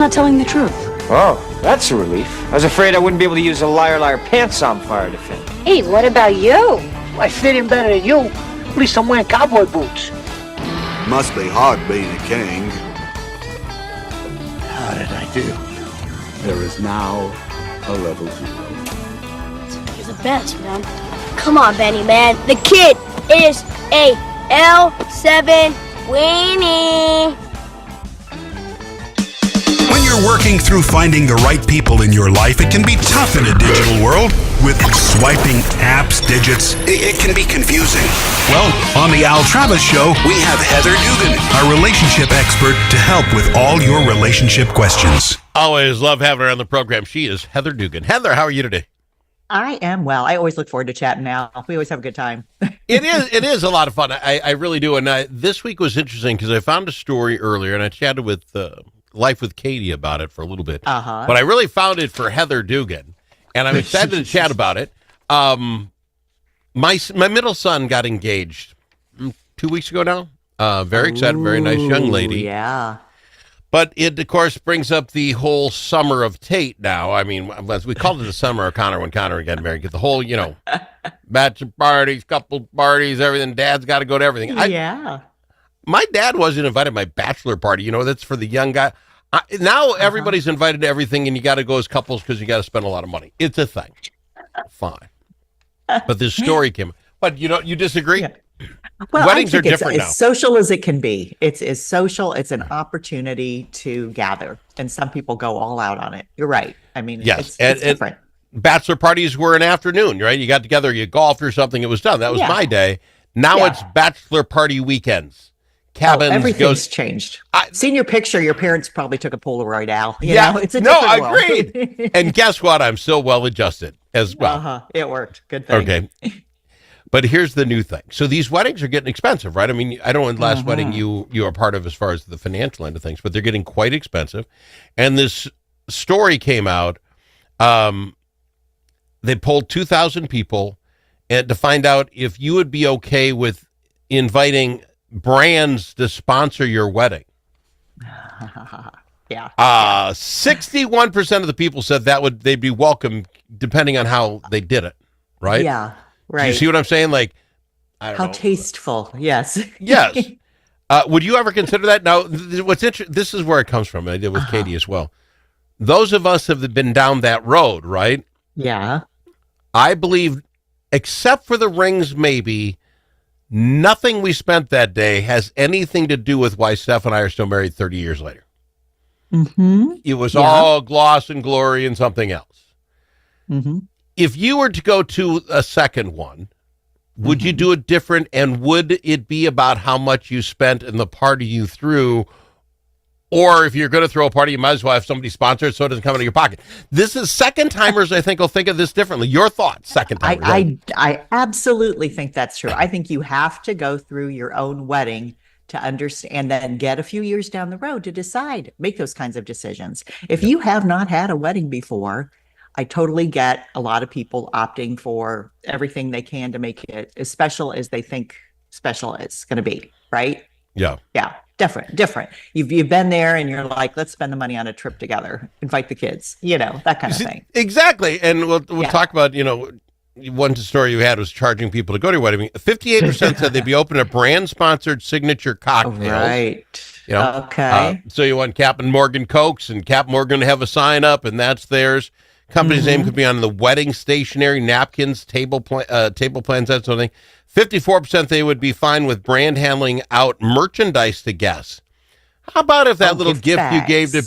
not telling the truth. Oh, that's a relief. I was afraid I wouldn't be able to use a liar pants on fire defense. Hey, what about you? I fit in better than you. At least I'm wearing cowboy boots. Must be hard being a king. How did I do? There is now a level 0. You're the best, man. Come on, Benny, man. The kid is a L7 weenie. When you're working through finding the right people in your life, it can be tough in a digital world. With swiping apps, digits, it can be confusing. Well, on the Al Travis Show, we have Heather Dugan, our relationship expert, to help with all your relationship questions. Always love having her on the program. She is Heather Dugan. Heather, how are you today? I am well. I always look forward to chatting now. We always have a good time. It is a lot of fun. I really do. And this week was interesting because I found a story earlier, and I chatted with Life with Katie about it for a little bit. But I really found it for Heather Dugan, and I'm excited to chat about it. My middle son got engaged 2 weeks ago now. Very excited, very nice young lady. Yeah. But it, of course, brings up the whole summer of Tate now. I mean, we called it the summer of Connor when Connor got married. Get the whole, bachelor parties, couple parties, everything. Dad's got to go to everything. Yeah. My dad wasn't invited to my bachelor party. That's for the young guy. Now everybody's invited to everything, and you got to go as couples because you got to spend a lot of money. It's a thing. Fine. But this story came. But you disagree? Yeah. Well, weddings are different it's now. as social as it can be. It's as social. It's an opportunity to gather, and some people go all out on it. You're right. I mean, yes, it's different. Bachelor parties were an afternoon, right? You got together, you golfed or something. It was done. That was my day. Now it's bachelor party weekends. Cabins. Everything's changed. Seen your picture. Your parents probably took a Polaroid, Al. It's a I different world. agreed. And guess what? I'm so well adjusted as well. It worked. Good thing. Okay. But here's the new thing. So these weddings are getting expensive, right? I mean, I don't know the last wedding you are part of as far as the financial end of things, but they're getting quite expensive. And this story came out. They polled 2,000 people and to find out if you would be okay with inviting brands to sponsor your wedding. Yeah. 61% of the people said they'd be welcome depending on how they did it, right? Yeah. Right. Do you see what I'm saying? Like, I don't know. How tasteful. Yes. Yes. Would you ever consider that? Now, what's interesting, this is where it comes from. I did with Katie as well. Those of us have been down that road, right? Yeah. I believe, except for the rings, maybe, nothing we spent that day has anything to do with why Steph and I are still married 30 years later. Mm-hmm. It was all gloss and glory and something else. Mm-hmm. If you were to go to a second one, would you do it different? And would it be about how much you spent and the party you threw? Or if you're going to throw a party, you might as well have somebody sponsor it so it doesn't come out of your pocket. This is second timers, I think, will think of this differently. Your thoughts, second timers. I absolutely think that's true. I think you have to go through your own wedding to understand, and then get a few years down the road to decide, make those kinds of decisions. If you have not had a wedding before, I totally get a lot of people opting for everything they can to make it as special as they think special is going to be, right? Yeah. Yeah, different. You've been there and you're like, let's spend the money on a trip together, invite the kids, that kind of thing. Exactly. And we'll talk about, one story you had was charging people to go to your wedding. 58% said they'd be open to brand-sponsored signature cocktails. Right. Okay. So you want Captain Morgan Cokes, and Captain Morgan to have a sign up, and that's theirs. Company's name could be on the wedding stationery, napkins, table plans, that sort of thing. 54% they would be fine with brand handling out merchandise to guests. How about if that little gift you gave to,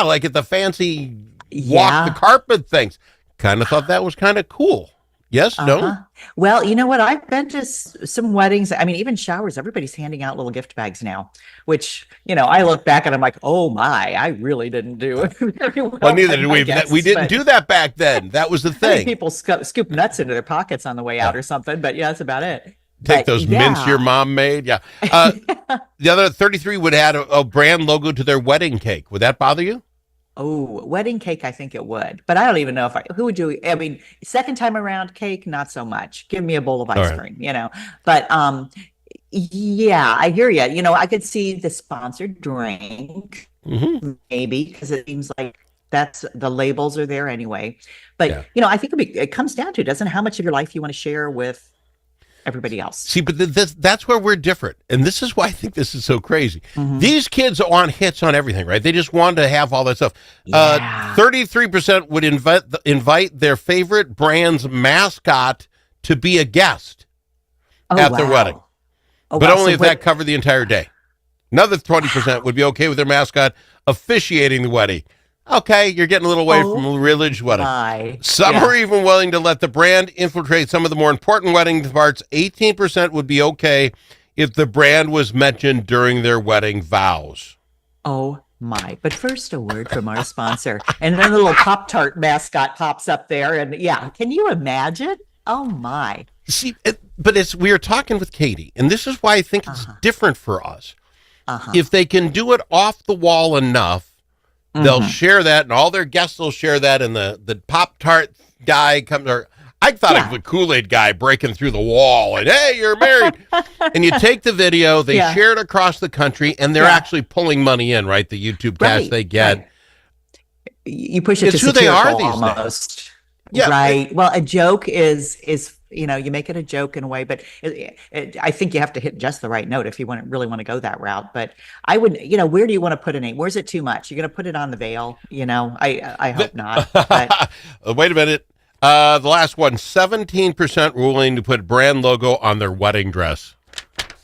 like at the fancy walk the carpet things? Kind of thought that was kind of cool. Yes, no? Well, you know what? I've been to some weddings. I mean, even showers, everybody's handing out little gift bags now, which, I look back and I'm like, oh my, I really didn't do it very well. Well, neither did we. We didn't do that back then. That was the thing. People scoop nuts into their pockets on the way out or something, but that's about it. Take those mints your mom made. Yeah. The other 33 would add a brand logo to their wedding cake. Would that bother you? Oh, wedding cake, I think it would. But I don't even know who would do, second time around cake, not so much. Give me a bowl of ice cream, But yeah, I hear you. I could see the sponsored drink. maybe, because it seems like that's the labels are there anyway. But Yeah. I think it comes down to, doesn't how much of your life you want to share with everybody else. See, but that's where we're different. And this is why I think this is so crazy. These kids want hits on everything, right? They just want to have all that stuff. 33% would invite their favorite brand's mascot to be a guest at their wedding. But only if that covered the entire day. Another 20% would be okay with their mascot officiating the wedding. Okay, you're getting a little away from a religious wedding. Some are even willing to let the brand infiltrate some of the more important wedding parts. 18% would be okay if the brand was mentioned during their wedding vows. Oh my. But first, a word from our sponsor. And then a little Pop-Tart mascot pops up there. And can you imagine? Oh my. See, but we are talking with Katie, and this is why I think it's different for us. If they can do it off the wall enough, they'll share that, and all their guests will share that, and the Pop-Tart guy comes, or I thought of the Kool-Aid guy breaking through the wall, and hey, you're married. And you take the video, they share it across the country, and they're actually pulling money in, right? The YouTube cash they get. Right. You push it it's to who they are satirical these almost. days. Yeah. Right. Well, a joke is you make it a joke in a way, but I think you have to hit just the right note if you really want to go that route. But I would, where do you want to put a name? Where's it too much? You're going to put it on the veil? I hope not. But. Wait a minute. The last one, 17% willing to put brand logo on their wedding dress.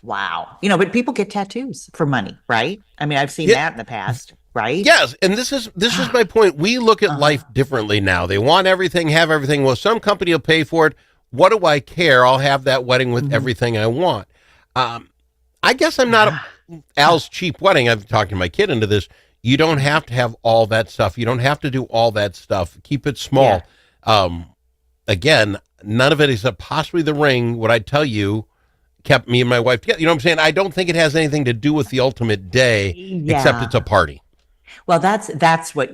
Wow. But people get tattoos for money, right? I mean, I've seen that in the past. Right? Yes, and this is my point. We look at life differently now. They want everything, have everything. Well, some company will pay for it. What do I care? I'll have that wedding with everything I want. I guess I'm not Al's cheap wedding. I've talked to my kid into this. You don't have to have all that stuff. You don't have to do all that stuff. Keep it small. Again, none of it except possibly the ring, what I tell you, kept me and my wife together. You know what I'm saying? I don't think it has anything to do with the ultimate day, except it's a party. Well, that's what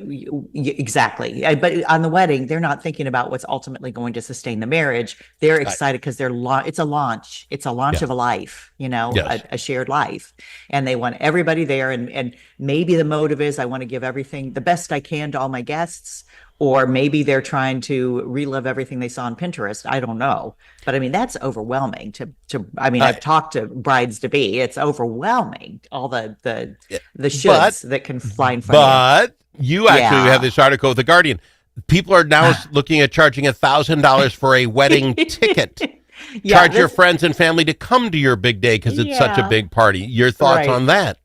exactly. But on the wedding, they're not thinking about what's ultimately going to sustain the marriage. They're excited because it's a launch. It's a launch of a life, a shared life, and they want everybody there. And maybe the motive is I want to give everything the best I can to all my guests. Or maybe they're trying to relive everything they saw on Pinterest. I don't know. But I mean, that's overwhelming I've talked to brides to be. It's overwhelming. All the shoulds that can fly in front of you. You actually have this article with The Guardian. People are now looking at charging $1,000 for a wedding ticket. Charge your friends and family to come to your big day because it's such a big party. Your thoughts on that?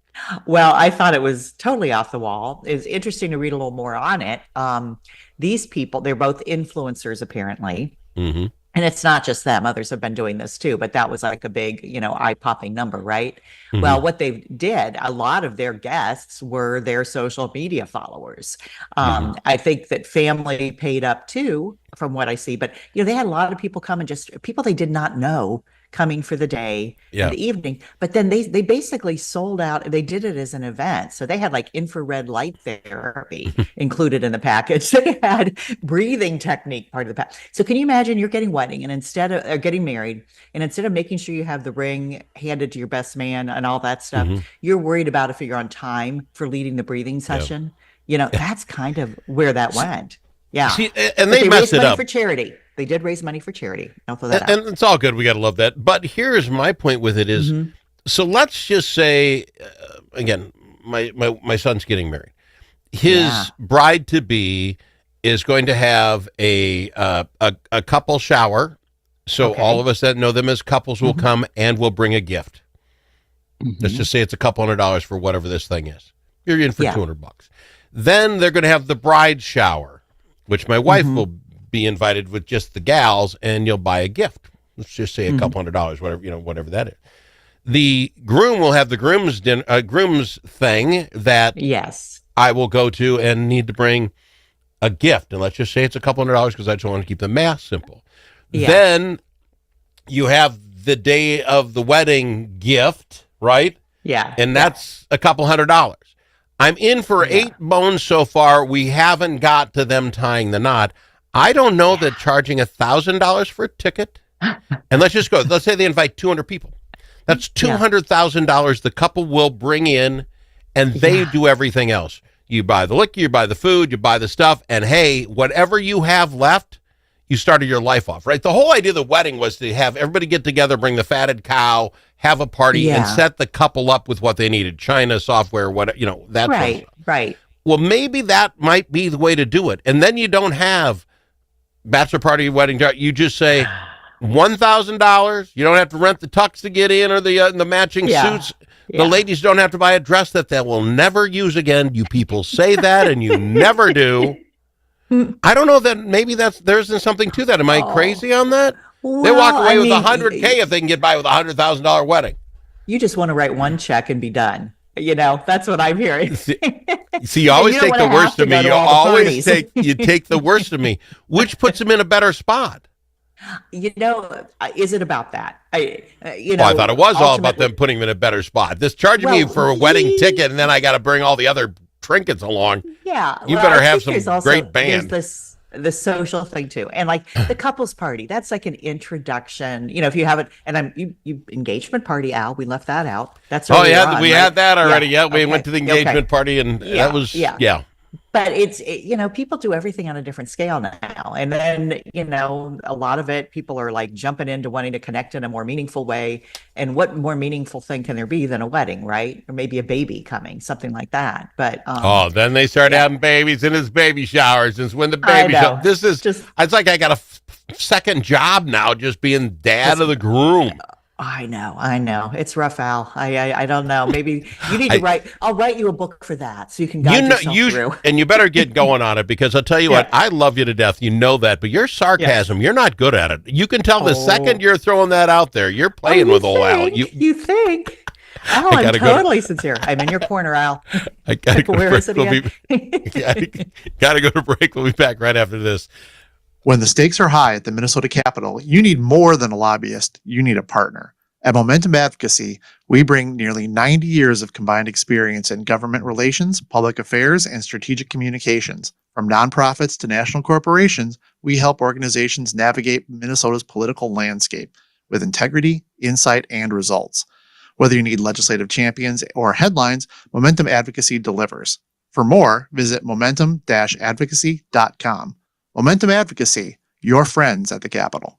Well, I thought it was totally off the wall. It's interesting to read a little more on it. These people, they're both influencers, apparently. And it's not just them. Others have been doing this too, but that was like a big, eye-popping number, right? Well, what they did, a lot of their guests were their social media followers. I think that family paid up too, from what I see. But, they had a lot of people come and just people they did not know coming for the day and the evening. But then they basically sold out. They did it as an event. So they had like infrared light therapy included in the package. They had breathing technique part of the package. So can you imagine you're getting wedding and instead of getting married, and instead of making sure you have the ring handed to your best man and all that stuff, you're worried about if you're on time for leading the breathing session. That's kind of where that went. Yeah. See, and they messed it up for charity. They did raise money for charity. I'll throw that out. And it's all good. We got to love that. But here's my point with it is, so let's just say, again, my son's getting married. His bride to be is going to have a couple shower. So all of us that know them as couples will come and will bring a gift. Let's just say it's $200 for whatever this thing is. You're in for $200. Then they're going to have the bride shower, which my wife will be invited with just the gals, and you'll buy a gift. Let's just say a couple $100, whatever that is. The groom will have the groom's thing that I will go to and need to bring a gift. And let's just say it's a couple $100 because I just want to keep the math simple. Then you have the day of the wedding gift, right? Yeah. And that's a couple $100. I'm in for 8 bones so far. We haven't got to them tying the knot. I don't know that charging $1,000 for a ticket, and let's say they invite 200 people. That's $200,000 the couple will bring in and they do everything else. You buy the liquor, you buy the food, you buy the stuff, and hey, whatever you have left, you started your life off, right? The whole idea of the wedding was to have everybody get together, bring the fatted cow, have a party, and set the couple up with what they needed, china, software, what, that. Right, right. Well, maybe that might be the way to do it. And then you don't have bachelor party, wedding, you just say $1,000. You don't have to rent the tux to get in or the matching suits. The ladies don't have to buy a dress that they will never use again. You people say that and you never do. I don't know that maybe there isn't something to that. Am I crazy on that? Well, they walk away with $100K if they can get by with a $100,000 wedding. You just want to write one check and be done. That's what I'm hearing. See, you always take the worst of me. You always take the worst of me, which puts them in a better spot. Is it about that? I thought it was all about them putting them in a better spot. This charging me for a wedding ticket, and then I got to bring all the other trinkets along. Yeah, you better have some great band. There's the social thing too, and like the couples party. That's like an introduction. If you haven't, and you engagement party, Al. We left that out. That's we had that already. Yeah, we went to the engagement party, and that was But people do everything on a different scale now. And then, a lot of it, people are like jumping into wanting to connect in a more meaningful way. And what more meaningful thing can there be than a wedding, right? Or maybe a baby coming, something like that. But then they start having babies and it's baby showers. And when the baby shower, this is it's like I got a second job now, just being dad of the groom. I know. It's rough, Al. I don't know. Maybe you need to write. I'll write you a book for that, so you can guide yourself through. And you better get going on it, because I'll tell you what, I love you to death. You know that, but your sarcasm, you're not good at it. You can tell the second you're throwing that out there, you're playing with old Al. You think? Al, I'm totally sincere. I'm in your corner, Al. I gotta go to break. Gotta go to break. We'll be back right after this. When the stakes are high at the Minnesota Capitol, you need more than a lobbyist. You need a partner. At Momentum Advocacy, we bring nearly 90 years of combined experience in government relations, public affairs, and strategic communications. From nonprofits to national corporations, we help organizations navigate Minnesota's political landscape with integrity, insight, and results. Whether you need legislative champions or headlines, Momentum Advocacy delivers. For more, visit momentum-advocacy.com. Momentum Advocacy, your friends at the Capitol.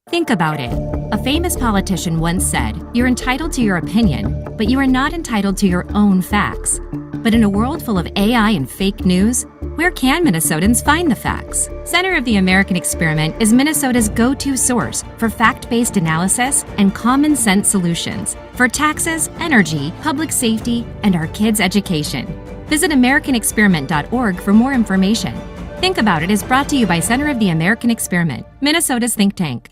Think about it. A famous politician once said, "You're entitled to your opinion, but you are not entitled to your own facts." But in a world full of AI and fake news, where can Minnesotans find the facts? Center of the American Experiment is Minnesota's go-to source for fact-based analysis and common sense solutions for taxes, energy, public safety, and our kids' education. Visit AmericanExperiment.org for more information. Think About It is brought to you by Center of the American Experiment, Minnesota's think tank.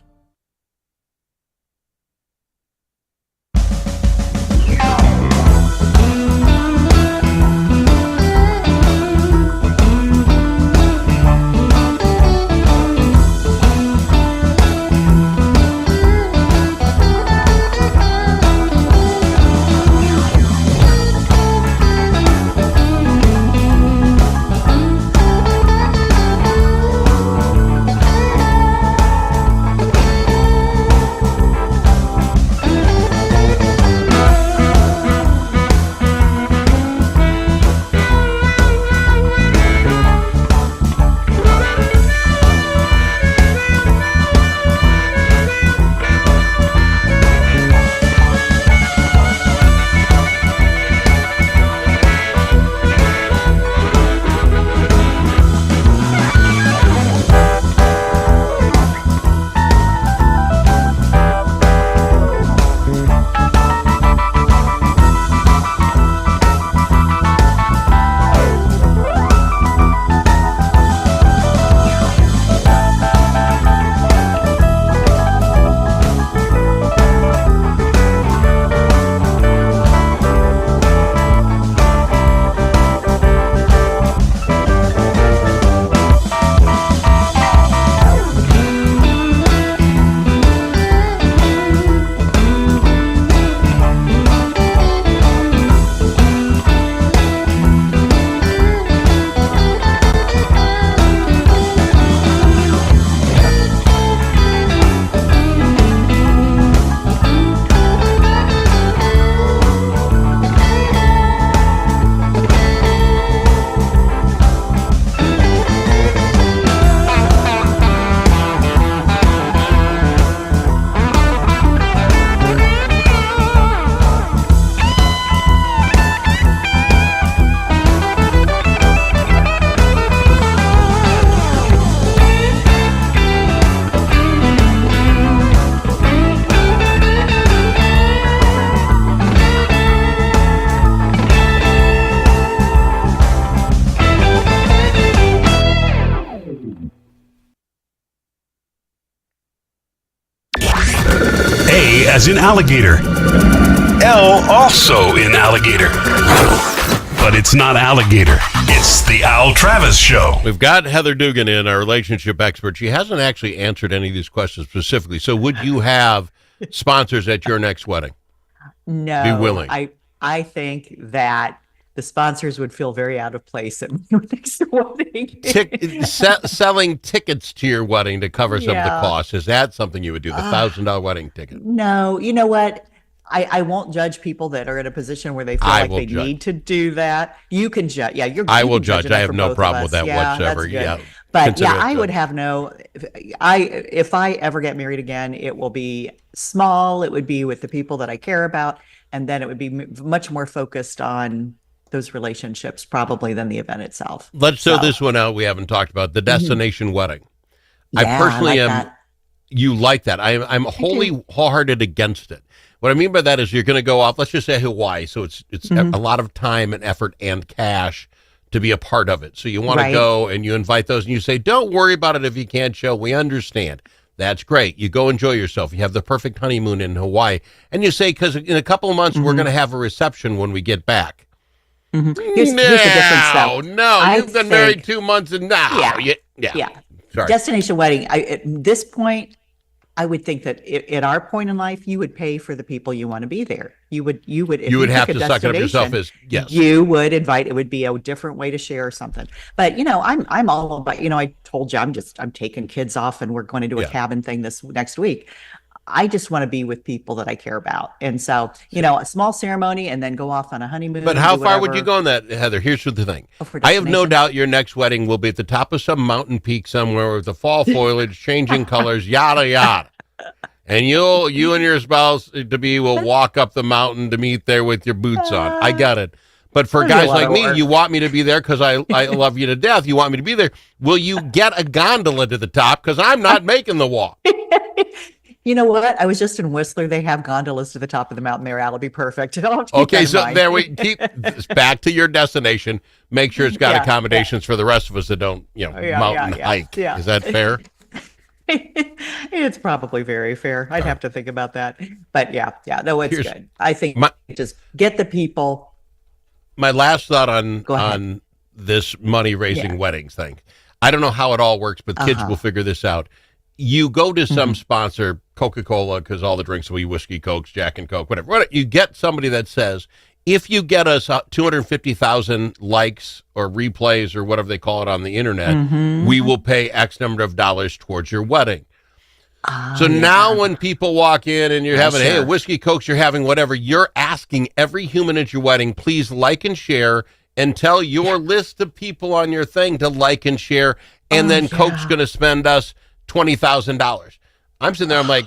as in alligator. L also in alligator. But it's not alligator. It's the Al Travis Show. We've got Heather Dugan in, our relationship expert. She hasn't actually answered any of these questions specifically. So would you have sponsors at your next wedding? No. Be willing. I think that the sponsors would feel very out of place at my next wedding. Selling tickets to your wedding to cover some of the costs. Is that something you would do? The $1,000 wedding ticket? No. You know what? I won't judge people that are in a position where they feel like they need to do that. You can judge. Yeah, I will judge. I have no problem with that whatsoever. Yeah. But I would have if I ever get married again, it will be small. It would be with the people that I care about. And then it would be much more focused on those relationships probably than the event itself. Let's throw this one out we haven't talked about, the destination wedding. Yeah, I personally like am. that. You like that. I'm wholehearted against it. What I mean by that is you're going to go off, let's just say Hawaii. So it's a lot of time and effort and cash to be a part of it. So you want to go and you invite those and you say, don't worry about it if you can't show. We understand. That's great. You go enjoy yourself. You have the perfect honeymoon in Hawaii. And you say, because in a couple of months, we're going to have a reception when we get back. Here's the difference, though. No, you've been married 2 months and now. Yeah. Sorry. Destination wedding. At this point, I would think that at our point in life, you would pay for the people you want to be there. You would have to suck it up yourself as yes. You would invite. It would be a different way to share or something. But I'm all about. I told you I'm taking kids off and we're going to do a cabin thing this next week. I just want to be with people that I care about. And so, a small ceremony and then go off on a honeymoon. But how far would you go on that, Heather? Here's the thing. I have no doubt your next wedding will be at the top of some mountain peak somewhere with the fall foliage, changing colors, yada, yada. And you and your spouse to be will walk up the mountain to meet there with your boots on. I got it. But for guys like me, you want me to be there because I love you to death. You want me to be there. Will you get a gondola to the top? Because I'm not making the walk. You know what? I was just in Whistler. They have gondolas to the top of the mountain there. That'll be perfect. Okay, so there we keep back to your destination. Make sure it's got accommodations for the rest of us that don't, mountain hike. Yeah. Is that fair? It's probably very fair. I'd have to think about that. But no, it's good. I think just get the people. My last thought on this money raising weddings thing. I don't know how it all works, but kids will figure this out. You go to some sponsor, Coca-Cola, because all the drinks will be whiskey, Cokes, Jack and Coke, whatever. You get somebody that says, if you get us 250,000 likes or replays or whatever they call it on the internet, we will pay X number of dollars towards your wedding. So now when people walk in and you're having, a whiskey, Cokes, you're having whatever, you're asking every human at your wedding, please like and share and tell your list of people on your thing to like and share. And then Coke's going to spend us $20,000. I'm sitting there, I'm like,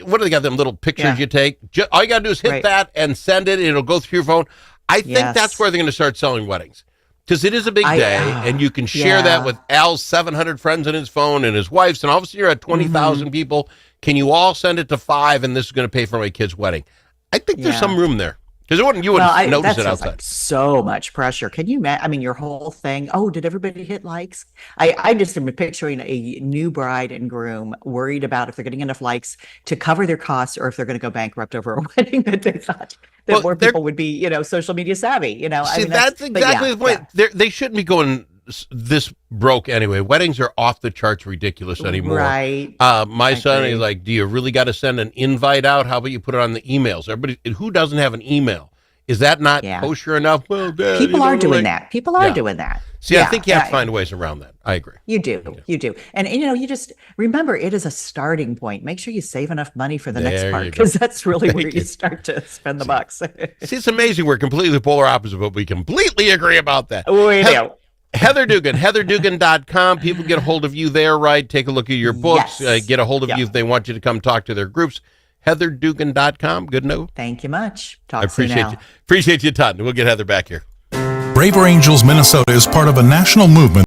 what do they got, them little pictures you take? All you got to do is hit that and send it. It'll go through your phone. I think that's where they're going to start selling weddings. Because it is a big day, and you can share that with Al's 700 friends on his phone and his wife's, and all of a sudden you're at 20,000 people. Can you all send it to 5, and this is going to pay for my kid's wedding? I think there's some room there. Because you wouldn't notice it outside. Like so much pressure. Can you imagine? I mean, your whole thing. Oh, did everybody hit likes? I just am picturing a new bride and groom worried about if they're getting enough likes to cover their costs or if they're going to go bankrupt over a wedding that they thought that more people would be, social media savvy. See, that's exactly the point. They shouldn't be going this broke anyway. Weddings are off the charts ridiculous anymore. Right. My son is like, do you really got to send an invite out? How about you put it on the emails? Everybody who doesn't have an email, is that not kosher enough? Well, Dad, people are doing that. People are doing that. See, I think you have to find ways around that. I agree. You do. You do. And you just remember it is a starting point. Make sure you save enough money for the next part because that's really where you start to spend the bucks. See, it's amazing. We're completely polar opposite, but we completely agree about that. We do. Heather Dugan, heatherdugan.com. People get a hold of you there, right? Take a look at your books. Get a hold of you if they want you to come talk to their groups. heatherdugan.com. Good note. Thank you much. I appreciate you a ton. We'll get Heather back here. Braver Angels Minnesota is part of a national movement